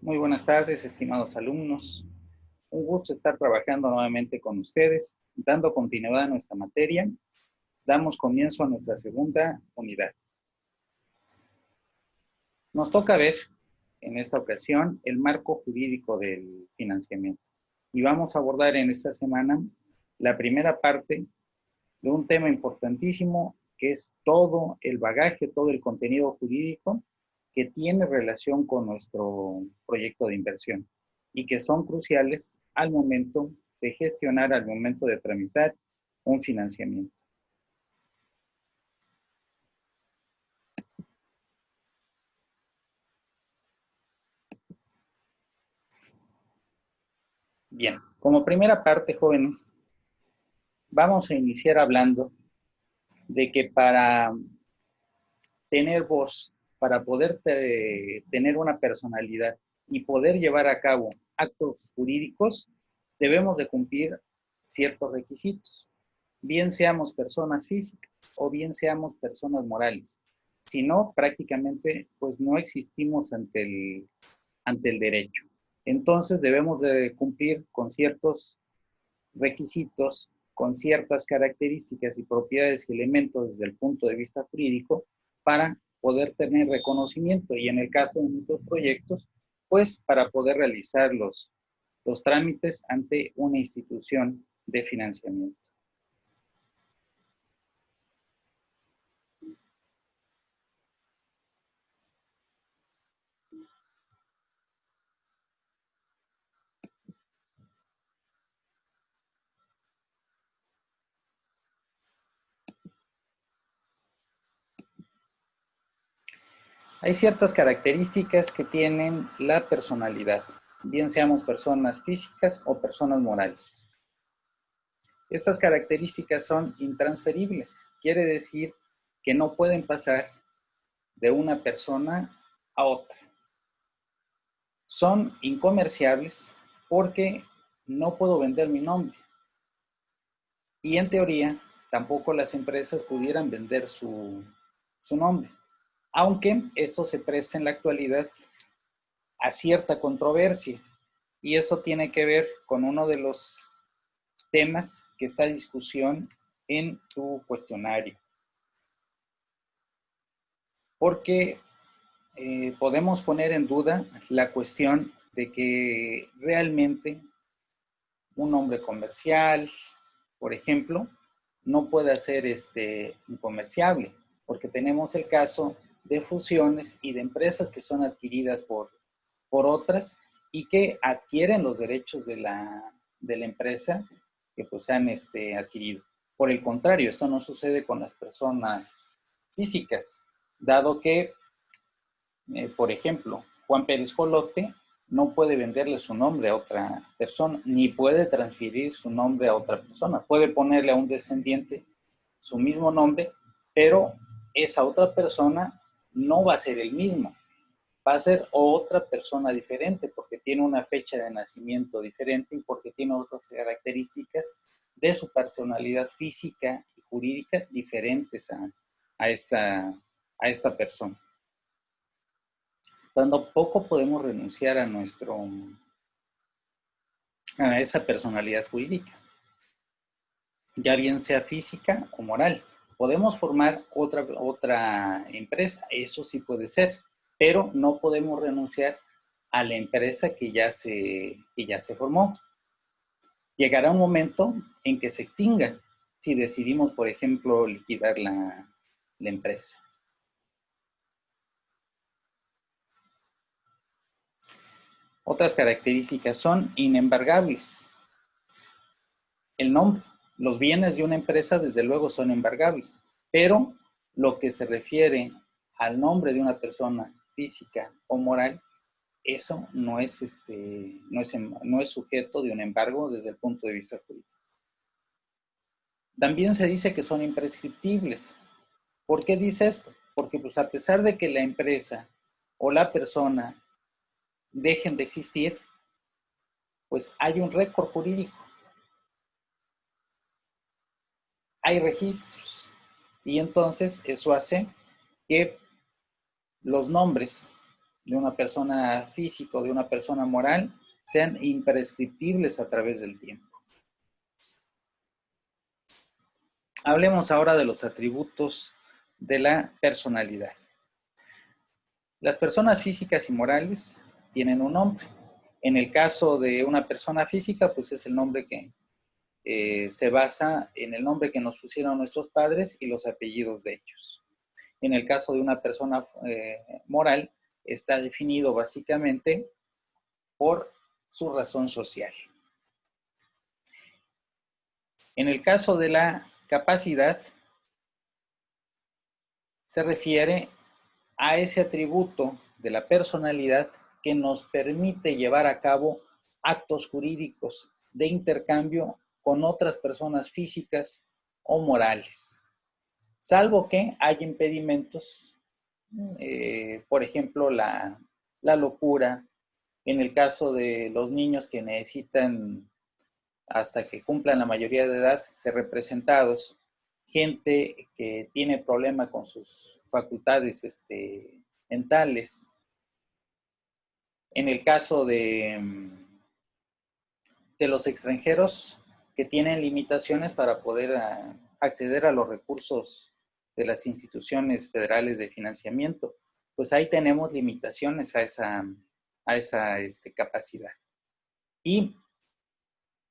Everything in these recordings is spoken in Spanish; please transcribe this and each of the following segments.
Muy buenas tardes, estimados alumnos. Un gusto estar trabajando nuevamente con ustedes, dando continuidad a nuestra materia. Damos comienzo a nuestra segunda unidad. Nos toca ver, en esta ocasión, el marco jurídico del financiamiento. Y vamos a abordar en esta semana la primera parte de un tema importantísimo, que es todo el bagaje, todo el contenido jurídico que tiene relación con nuestro proyecto de inversión y que son cruciales al momento de gestionar, al momento de tramitar un financiamiento. Bien, como primera parte, jóvenes, vamos a iniciar hablando de que para tener voz, para poder tener una personalidad y poder llevar a cabo actos jurídicos, debemos de cumplir ciertos requisitos, bien seamos personas físicas o bien seamos personas morales. Si no, prácticamente pues no existimos ante el derecho. Entonces debemos de cumplir con ciertos requisitos, con ciertas características y propiedades y elementos desde el punto de vista jurídico para poder tener reconocimiento y en el caso de nuestros proyectos, pues para poder realizar los trámites ante una institución de financiamiento. Hay ciertas características que tienen la personalidad, bien seamos personas físicas o personas morales. Estas características son intransferibles, quiere decir que no pueden pasar de una persona a otra. Son incomerciables porque no puedo vender mi nombre. Y en teoría, tampoco las empresas pudieran vender su nombre, aunque esto se presta en la actualidad a cierta controversia. Y eso tiene que ver con uno de los temas que está en discusión en tu cuestionario. Porque podemos poner en duda la cuestión de que realmente un nombre comercial, por ejemplo, no puede ser incomerciable, porque tenemos el caso de fusiones y de empresas que son adquiridas por otras y que adquieren los derechos de la empresa que pues han adquirido. Por el contrario, esto no sucede con las personas físicas, dado que, por ejemplo, Juan Pérez Colote no puede venderle su nombre a otra persona, ni puede transferir su nombre a otra persona. Puede ponerle a un descendiente su mismo nombre, pero esa otra persona no va a ser el mismo. Va a ser otra persona diferente porque tiene una fecha de nacimiento diferente y porque tiene otras características de su personalidad física y jurídica diferentes a esta persona. Tampoco podemos renunciar a esa personalidad jurídica, ya bien sea física o moral. Podemos formar otra empresa, eso sí puede ser, pero no podemos renunciar a la empresa que ya se formó. Llegará un momento en que se extinga si decidimos, por ejemplo, liquidar la empresa. Otras características son inembargables. El nombre, los bienes de una empresa desde luego son embargables, pero lo que se refiere al nombre de una persona física o moral, eso no es sujeto de un embargo desde el punto de vista jurídico. También se dice que son imprescriptibles. ¿Por qué dice esto? Porque pues a pesar de que la empresa o la persona dejen de existir, pues hay un récord jurídico, hay registros, y entonces eso hace que los nombres de una persona física o de una persona moral sean imprescriptibles a través del tiempo. Hablemos ahora de los atributos de la personalidad. Las personas físicas y morales tienen un nombre. En el caso de una persona física, pues es el nombre que se basa en el nombre que nos pusieron nuestros padres y los apellidos de ellos. En el caso de una persona moral, está definido básicamente por su razón social. En el caso de la capacidad, se refiere a ese atributo de la personalidad que nos permite llevar a cabo actos jurídicos de intercambio con otras personas físicas o morales, salvo que haya impedimentos, por ejemplo, la locura, en el caso de los niños que necesitan, hasta que cumplan la mayoría de edad, ser representados, gente que tiene problema con sus facultades mentales. En el caso de los extranjeros que tienen limitaciones para poder acceder a los recursos de las instituciones federales de financiamiento, pues ahí tenemos limitaciones a esa capacidad. Y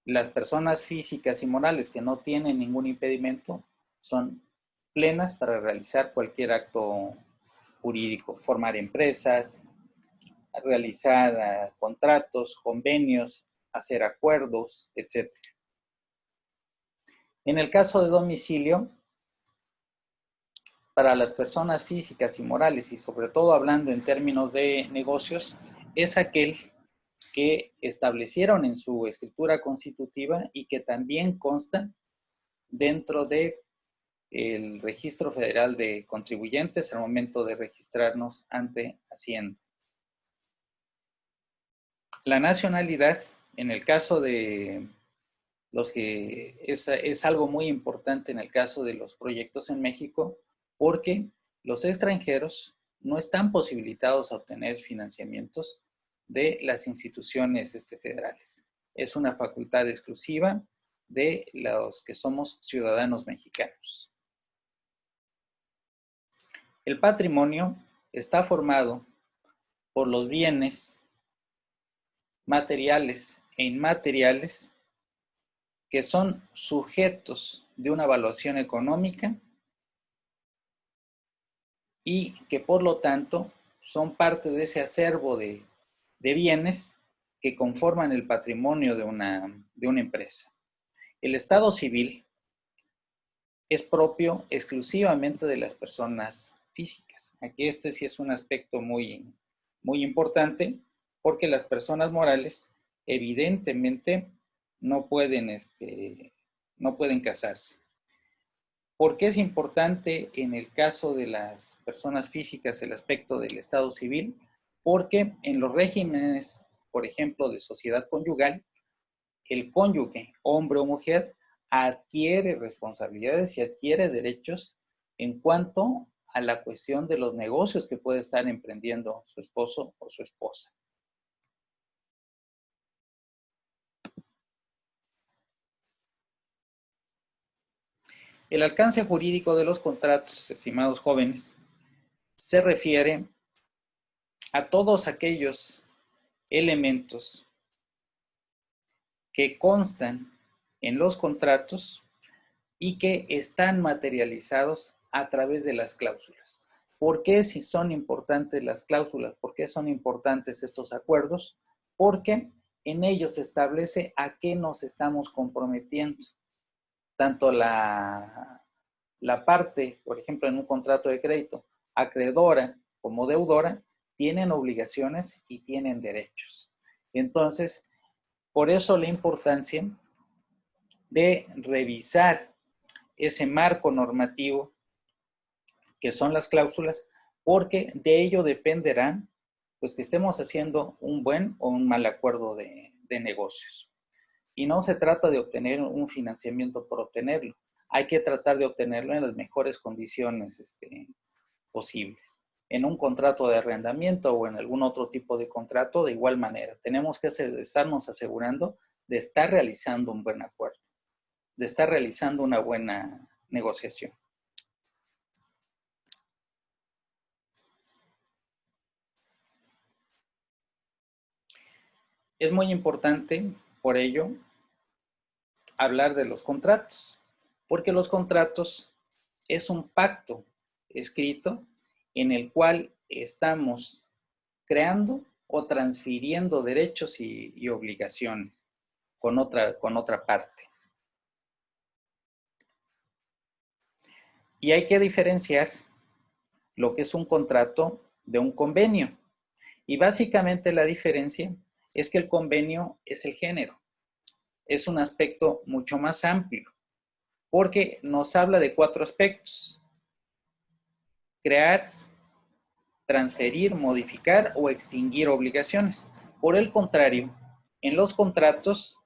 las personas físicas y morales que no tienen ningún impedimento son plenas para realizar cualquier acto jurídico, formar empresas, realizar contratos, convenios, hacer acuerdos, etc. En el caso de domicilio, para las personas físicas y morales, y sobre todo hablando en términos de negocios, es aquel que establecieron en su escritura constitutiva y que también consta dentro de el Registro Federal de Contribuyentes al momento de registrarnos ante Hacienda. La nacionalidad, en el caso de los que es algo muy importante en el caso de los proyectos en México, porque los extranjeros no están posibilitados a obtener financiamientos de las instituciones federales. Es una facultad exclusiva de los que somos ciudadanos mexicanos. El patrimonio está formado por los bienes materiales e inmateriales que son sujetos de una evaluación económica y que por lo tanto son parte de ese acervo de bienes que conforman el patrimonio de una empresa. El estado civil es propio exclusivamente de las personas físicas. Aquí sí es un aspecto muy, muy importante porque las personas morales evidentemente no pueden casarse. ¿Por qué es importante en el caso de las personas físicas el aspecto del estado civil? Porque en los regímenes, por ejemplo, de sociedad conyugal, el cónyuge, hombre o mujer, adquiere responsabilidades y adquiere derechos en cuanto a la cuestión de los negocios que puede estar emprendiendo su esposo o su esposa. El alcance jurídico de los contratos, estimados jóvenes, se refiere a todos aquellos elementos que constan en los contratos y que están materializados a través de las cláusulas. ¿Por qué si son importantes las cláusulas? ¿Por qué son importantes estos acuerdos? Porque en ellos se establece a qué nos estamos comprometiendo. Tanto la parte, por ejemplo, en un contrato de crédito, acreedora como deudora, tienen obligaciones y tienen derechos. Entonces, por eso la importancia de revisar ese marco normativo que son las cláusulas, porque de ello dependerá pues que estemos haciendo un buen o un mal acuerdo de negocios. Y no se trata de obtener un financiamiento por obtenerlo, hay que tratar de obtenerlo en las mejores condiciones posibles. En un contrato de arrendamiento o en algún otro tipo de contrato, de igual manera. Tenemos que estarnos asegurando de estar realizando un buen acuerdo, de estar realizando una buena negociación. Es muy importante, por ello, hablar de los contratos, porque los contratos es un pacto escrito en el cual estamos creando o transfiriendo derechos y obligaciones con otra parte. Y hay que diferenciar lo que es un contrato de un convenio. Y básicamente la diferencia es que el convenio es el género. Es un aspecto mucho más amplio, porque nos habla de 4 aspectos: crear, transferir, modificar o extinguir obligaciones. Por el contrario, en los contratos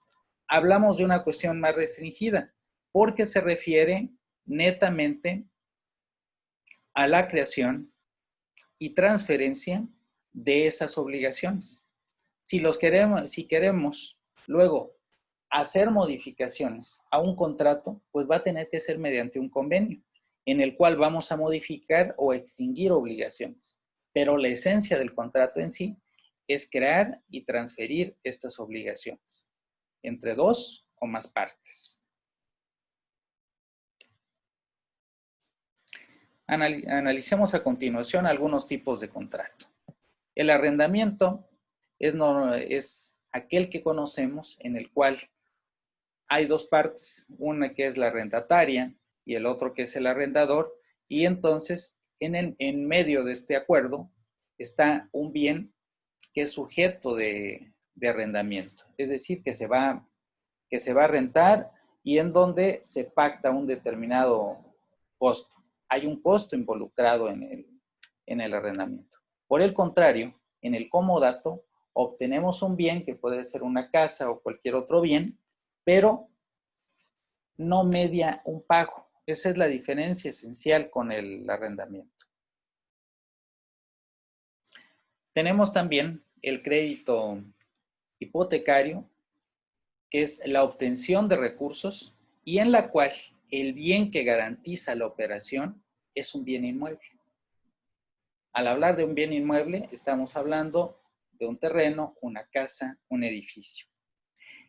hablamos de una cuestión más restringida, porque se refiere netamente a la creación y transferencia de esas obligaciones. Si queremos luego hacer modificaciones a un contrato, pues va a tener que ser mediante un convenio, en el cual vamos a modificar o extinguir obligaciones. Pero la esencia del contrato en sí es crear y transferir estas obligaciones entre 2 o más partes. Analicemos a continuación algunos tipos de contrato. El arrendamiento es aquel que conocemos en el cual hay 2 partes, una que es la arrendataria y el otro que es el arrendador, y entonces en medio de este acuerdo está un bien que es sujeto de arrendamiento, es decir, que se va a rentar y en donde se pacta un determinado costo. Hay un costo involucrado en el arrendamiento. Por el contrario, en el comodato obtenemos un bien que puede ser una casa o cualquier otro bien, pero no media un pago. Esa es la diferencia esencial con el arrendamiento. Tenemos también el crédito hipotecario, que es la obtención de recursos y en la cual el bien que garantiza la operación es un bien inmueble. Al hablar de un bien inmueble, estamos hablando de un terreno, una casa, un edificio.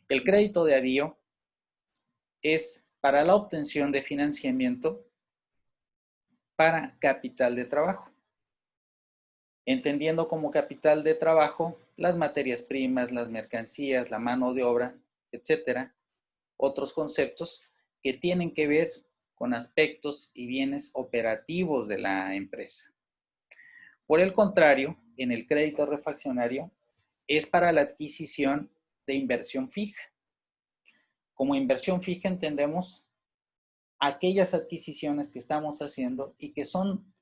El crédito de avío es para la obtención de financiamiento para capital de trabajo, entendiendo como capital de trabajo las materias primas, las mercancías, la mano de obra, etcétera, otros conceptos que tienen que ver con aspectos y bienes operativos de la empresa. Por el contrario, en el crédito refaccionario es para la adquisición de inversión fija. Como inversión fija entendemos aquellas adquisiciones que estamos haciendo y que son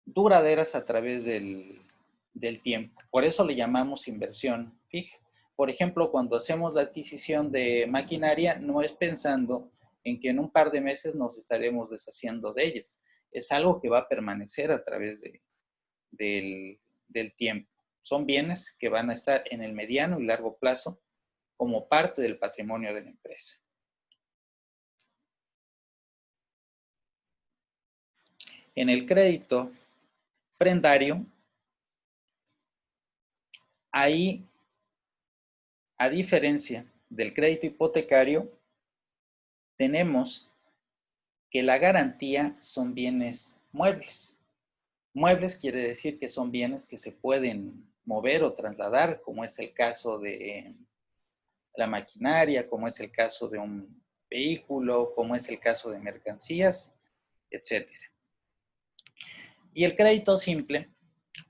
duraderas a través del tiempo. Por eso le llamamos inversión fija. Por ejemplo, cuando hacemos la adquisición de maquinaria, no es pensando en que en un par de meses nos estaremos deshaciendo de ellas. Es algo que va a permanecer a través del tiempo. Son bienes que van a estar en el mediano y largo plazo como parte del patrimonio de la empresa. En el crédito prendario, ahí, a diferencia del crédito hipotecario, tenemos que la garantía son bienes muebles. Muebles quiere decir que son bienes que se pueden mover o trasladar, como es el caso de la maquinaria, como es el caso de un vehículo, como es el caso de mercancías, etc. Y el crédito simple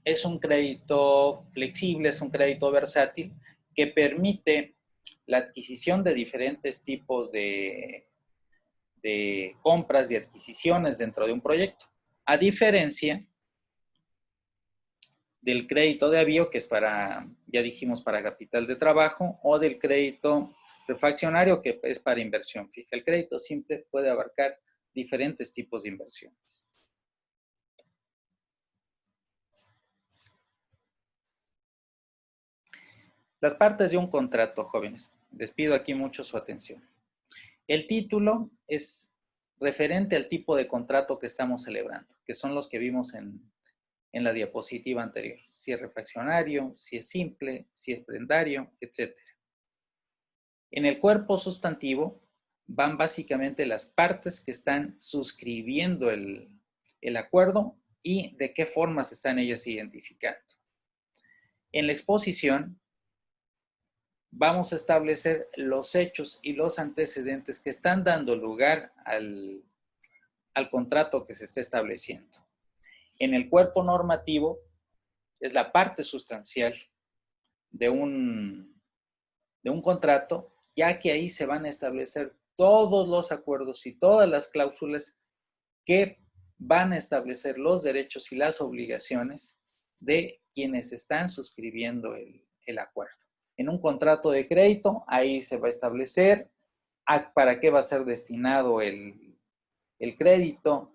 es un crédito flexible, es un crédito versátil que permite la adquisición de diferentes tipos de compras y adquisiciones dentro de un proyecto. A diferencia del crédito de avío, que es para, ya dijimos, para capital de trabajo, o del crédito refaccionario, que es para inversión fija. El crédito simple puede abarcar diferentes tipos de inversiones. Las partes de un contrato, jóvenes. Les pido aquí mucho su atención. El título es referente al tipo de contrato que estamos celebrando, que son los que vimos en la diapositiva anterior. Si es refraccionario, si es simple, si es prendario, etc. En el cuerpo sustantivo van básicamente las partes que están suscribiendo el acuerdo y de qué formas están ellas identificando. En la exposición vamos a establecer los hechos y los antecedentes que están dando lugar al contrato que se está estableciendo. En el cuerpo normativo es la parte sustancial de un contrato, ya que ahí se van a establecer todos los acuerdos y todas las cláusulas que van a establecer los derechos y las obligaciones de quienes están suscribiendo el acuerdo. En un contrato de crédito, ahí se va a establecer para qué va a ser destinado el crédito,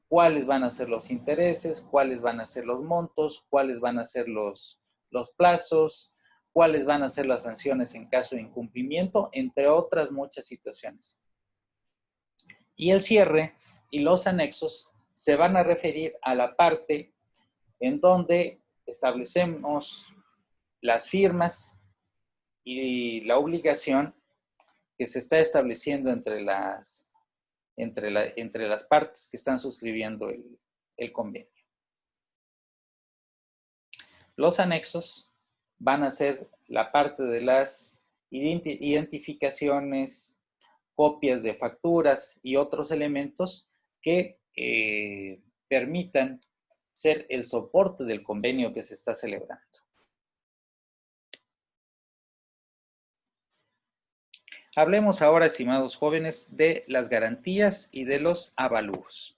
cuáles van a ser los intereses, cuáles van a ser los montos, cuáles van a ser los plazos, cuáles van a ser las sanciones en caso de incumplimiento, entre otras muchas situaciones. Y el cierre y los anexos se van a referir a la parte en donde establecemos las firmas y la obligación que se está estableciendo entre las partes que están suscribiendo el convenio. Los anexos van a ser la parte de las identificaciones, copias de facturas y otros elementos que permitan ser el soporte del convenio que se está celebrando. Hablemos ahora, estimados jóvenes, de las garantías y de los avalúos.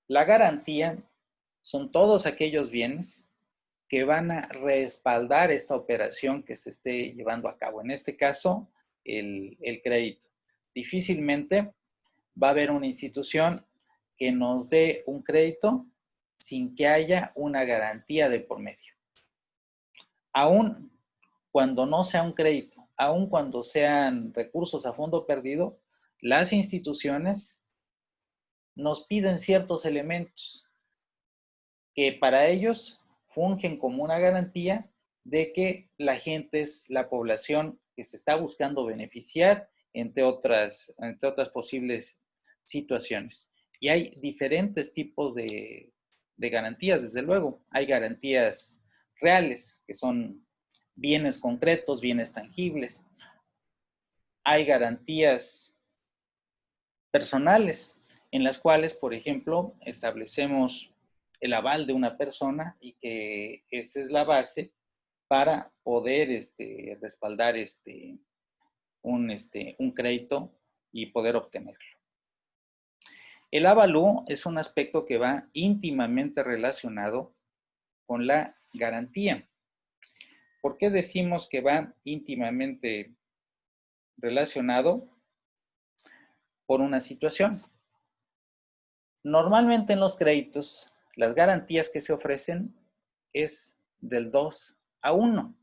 La garantía son todos aquellos bienes que van a respaldar esta operación que se esté llevando a cabo. En este caso, el crédito. Difícilmente va a haber una institución que nos dé un crédito sin que haya una garantía de por medio. Aún cuando no sea un crédito, aún cuando sean recursos a fondo perdido, las instituciones nos piden ciertos elementos que para ellos fungen como una garantía de que la gente es la población que se está buscando beneficiar, entre otras posibles situaciones. Y hay diferentes tipos de garantías, desde luego. Hay garantías reales, que son bienes concretos, bienes tangibles. Hay garantías personales, en las cuales, por ejemplo, establecemos el aval de una persona y que esa es la base para poder respaldar un crédito y poder obtenerlo. El avalúo es un aspecto que va íntimamente relacionado con la garantía. ¿Por qué decimos que va íntimamente relacionado? Por una situación. Normalmente en los créditos, las garantías que se ofrecen es del 2-1.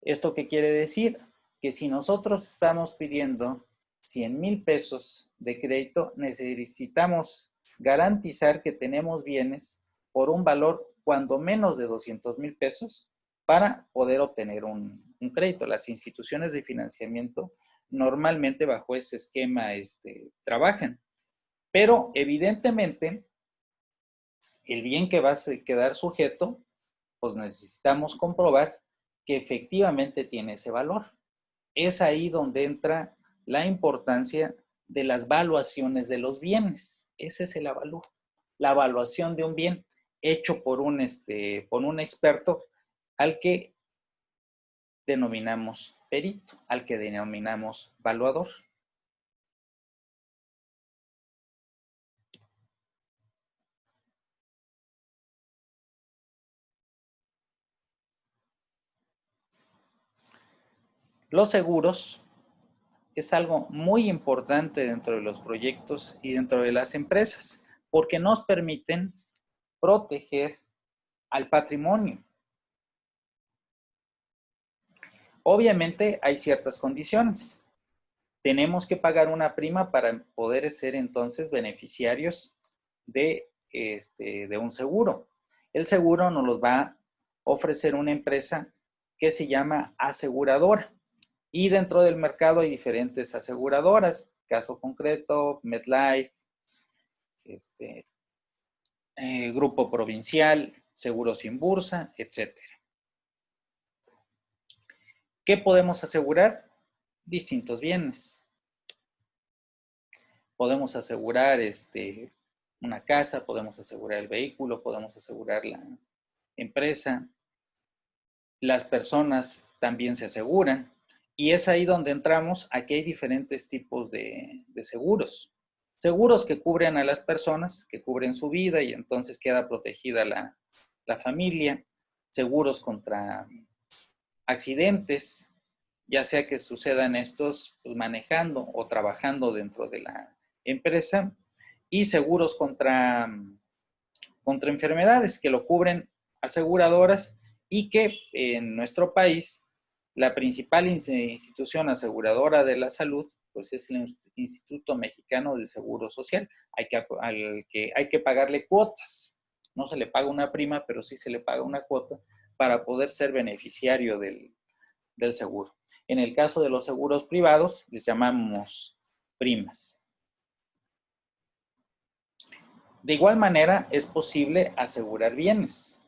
¿Esto qué quiere decir? Que si nosotros estamos pidiendo 100,000 pesos de crédito, necesitamos garantizar que tenemos bienes por un valor cuando menos de 200,000 pesos para poder obtener un crédito. Las instituciones de financiamiento normalmente bajo ese esquema trabajan. Pero evidentemente, el bien que va a quedar sujeto, pues necesitamos comprobar que efectivamente tiene ese valor. Es ahí donde entra la importancia de las valuaciones de los bienes. Ese es el avalúo. La evaluación de un bien hecho por un experto al que denominamos perito, al que denominamos valuador. Los seguros es algo muy importante dentro de los proyectos y dentro de las empresas, porque nos permiten proteger al patrimonio. Obviamente hay ciertas condiciones. Tenemos que pagar una prima para poder ser entonces beneficiarios de un seguro. El seguro nos los va a ofrecer una empresa que se llama aseguradora. Y dentro del mercado hay diferentes aseguradoras. Caso concreto, MetLife, Grupo Provincial, Seguros Sin Bursa, etcétera. ¿Qué podemos asegurar? Distintos bienes. Podemos asegurar una casa, podemos asegurar el vehículo, podemos asegurar la empresa. Las personas también se aseguran. Y es ahí donde entramos. Aquí hay diferentes tipos de seguros. Seguros que cubren a las personas, que cubren su vida y entonces queda protegida la familia. Seguros contra accidentes, ya sea que sucedan estos pues, manejando o trabajando dentro de la empresa, y seguros contra enfermedades que lo cubren aseguradoras y que en nuestro país la principal institución aseguradora de la salud pues es el Instituto Mexicano del Seguro Social, al que hay que pagarle cuotas. No se le paga una prima, pero sí se le paga una cuota para poder ser beneficiario del seguro. En el caso de los seguros privados, les llamamos primas. De igual manera, es posible asegurar bienes.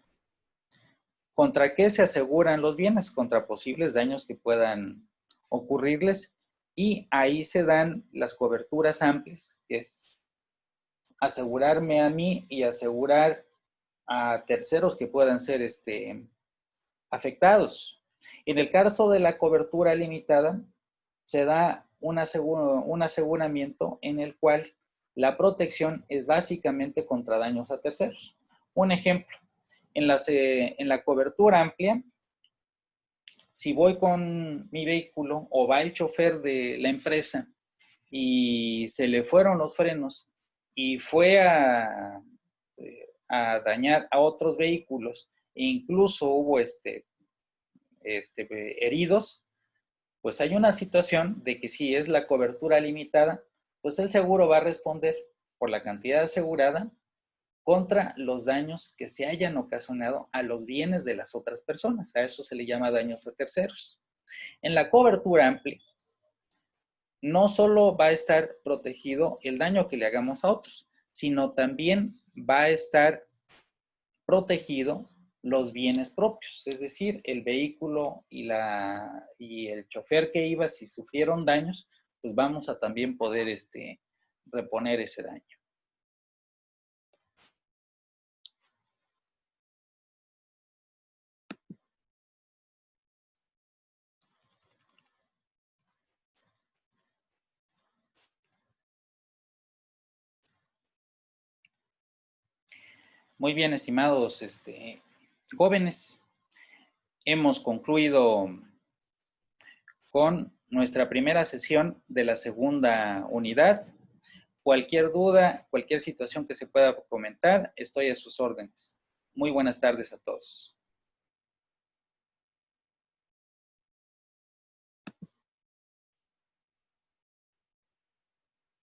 ¿Contra qué se aseguran los bienes? Contra posibles daños que puedan ocurrirles, y ahí se dan las coberturas amplias, que es asegurarme a mí y asegurar a terceros que puedan ser afectados. En el caso de la cobertura limitada, se da un aseguramiento en el cual la protección es básicamente contra daños a terceros. Un ejemplo, en la cobertura amplia, si voy con mi vehículo o va el chofer de la empresa y se le fueron los frenos y fue a dañar a otros vehículos e incluso hubo heridos, pues hay una situación de que si es la cobertura limitada, pues el seguro va a responder por la cantidad asegurada contra los daños que se hayan ocasionado a los bienes de las otras personas. A eso se le llama daños a terceros. En la cobertura amplia, no solo va a estar protegido el daño que le hagamos a otros, sino también va a estar protegido los bienes propios, es decir, el vehículo y el chofer que iba, si sufrieron daños, pues vamos a también poder reponer ese daño. Muy bien, estimados jóvenes, hemos concluido con nuestra primera sesión de la segunda unidad. Cualquier duda, cualquier situación que se pueda comentar, estoy a sus órdenes. Muy buenas tardes a todos.